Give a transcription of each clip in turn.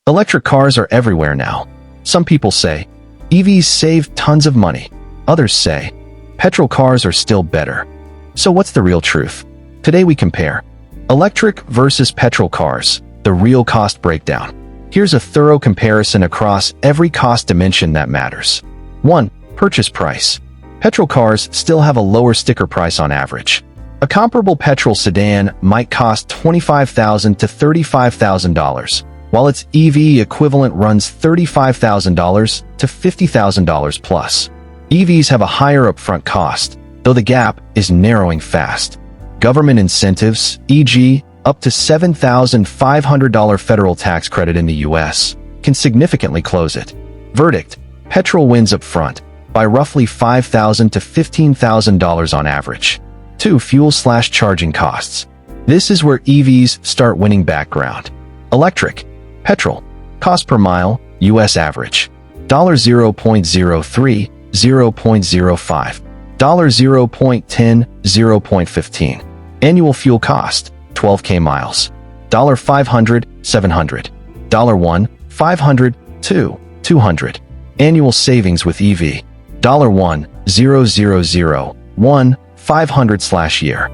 Electric cars are everywhere now. Some people say, EVs save tons of money. Others say, petrol cars are still better. So what's the real truth? Today we compare electric versus petrol cars, the real cost breakdown. Here's a thorough comparison across every cost dimension that matters. 1. Purchase price. Petrol cars still have a lower sticker price on average. A comparable petrol sedan might cost $25,000 to $35,000, while its EV equivalent runs $35,000 to $50,000 plus. EVs have a higher upfront cost, though the gap is narrowing fast. Government incentives, e.g., up to $7,500 federal tax credit in the US, can significantly close it. Verdict: petrol wins up front by roughly $5,000 to $15,000 on average. 2. Fuel/charging costs. This is where EVs start winning background. Electric. Petrol. Cost per mile, US average. $0.03, $0.05. $0.10, $0.15. Annual fuel cost, 12K miles. $500, $700. $1, $500, $2, $200. Annual savings with EV. $1, $000, $1, $500/year.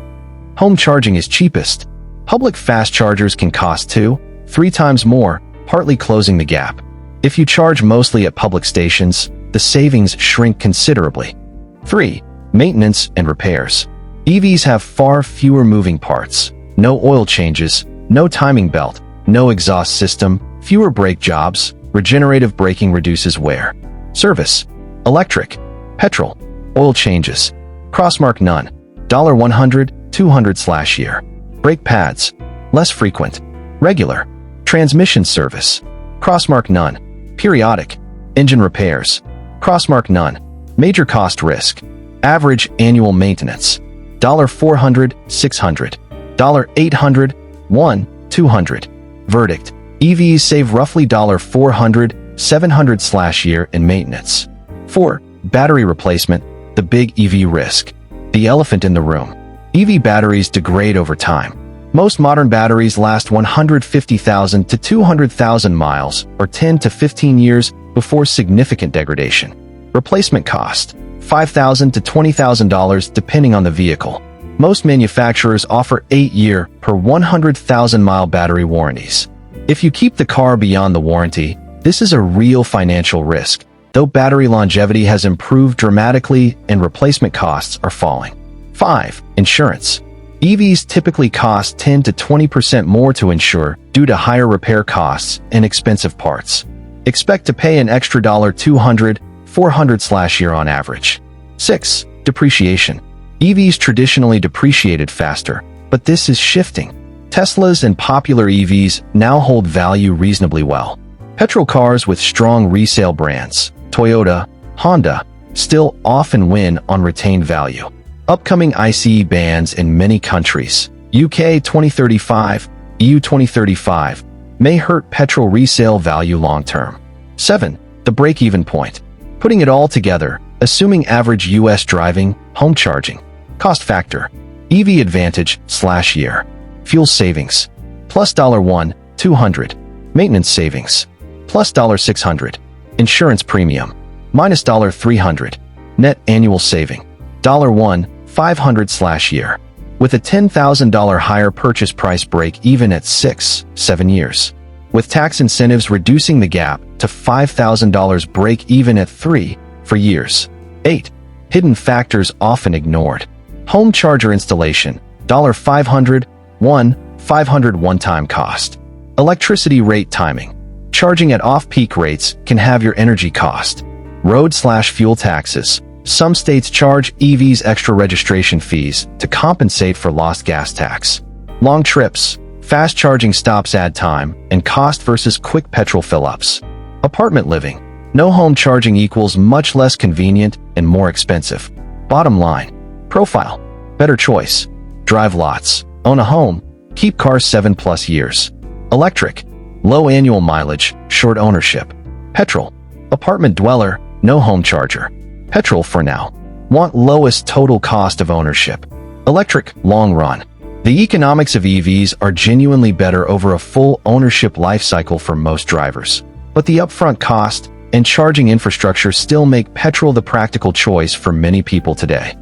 Home charging is cheapest. Public fast chargers can cost 2-3 times more, partly closing the gap. If you charge mostly at public stations, the savings shrink considerably. 3. Maintenance and repairs. EVs have far fewer moving parts. No oil changes, no timing belt, no exhaust system, fewer brake jobs. Regenerative braking reduces wear. Service. Electric. Petrol. Oil changes. Crossmark none. $100, $200/year. Brake pads. Less frequent. Regular. Transmission service. Crossmark none. Periodic. Engine repairs. Crossmark none. Major cost risk. Average annual maintenance. $400, $600. $800, $1, $200. Verdict: EVs save roughly $400, $700/year in maintenance. 4. Battery replacement, the big EV risk. The elephant in the room. EV batteries degrade over time. Most modern batteries last 150,000 to 200,000 miles, or 10 to 15 years, before significant degradation. Replacement cost: $5,000 to $20,000 depending on the vehicle. Most manufacturers offer 8-year per 100,000-mile battery warranties. If you keep the car beyond the warranty, this is a real financial risk, though battery longevity has improved dramatically and replacement costs are falling. 5. Insurance. EVs typically cost 10 to 20% more to insure due to higher repair costs and expensive parts. Expect to pay an extra $200, $400/year on average. 6. Depreciation. EVs traditionally depreciated faster, but this is shifting. Teslas and popular EVs now hold value reasonably well. Petrol cars with strong resale brands, Toyota, Honda, still often win on retained value. Upcoming ICE bans in many countries, UK 2035, EU 2035, may hurt petrol resale value long-term. 7. The break-even point. Putting it all together, assuming average US driving, home charging. Cost factor. EV advantage/year. Fuel savings. Plus $1, $200. Maintenance savings. Plus $600. Insurance premium. Minus $300. Net annual saving. $1, $500/year. With a $10,000 higher purchase price break even at 6-7 years. With tax incentives reducing the gap to $5,000 break even at 3 years. 8. Hidden factors often ignored. Home charger installation. $500, $500 one-time cost. Electricity rate timing. Charging at off-peak rates can have your energy cost. Road/fuel taxes. Some states charge EVs extra registration fees to compensate for lost gas tax. Long trips. Fast charging stops add time and cost versus quick petrol fill-ups. Apartment living. No home charging equals much less convenient and more expensive. Bottom line. Profile. Better choice. Drive lots. Own a home. Keep cars 7+ years. Electric. Low annual mileage, short ownership. Petrol. Apartment dweller, no home charger. Petrol for now. Want lowest total cost of ownership. Electric, long run. The economics of EVs are genuinely better over a full ownership lifecycle for most drivers. But the upfront cost and charging infrastructure still make petrol the practical choice for many people today.